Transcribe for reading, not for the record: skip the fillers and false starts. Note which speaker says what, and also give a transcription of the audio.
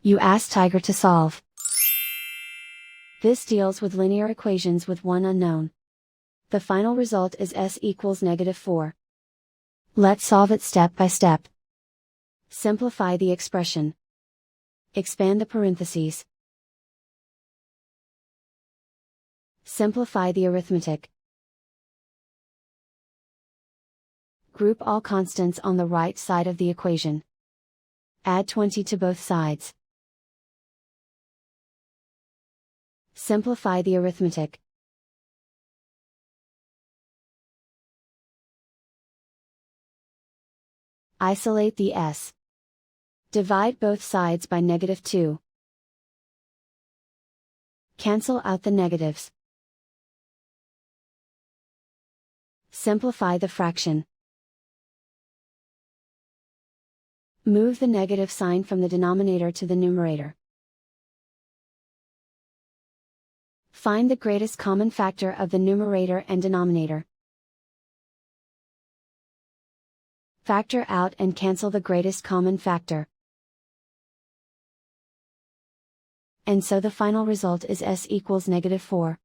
Speaker 1: You ask Tiger to solve. This deals with linear equations with one unknown. The final result is s equals -4. Let's solve it step by step. Simplify the expression. Expand the parentheses. Simplify the arithmetic. Group all constants on the right side of the equation. Add 20 to both sides. Simplify the arithmetic. Isolate the s. Divide both sides by -2. Cancel out the negatives. Simplify the fraction. Move the negative sign from the denominator to the numerator. Find the greatest common factor of the numerator and denominator. Factor out and cancel the greatest common factor. And so the final result is s equals -4.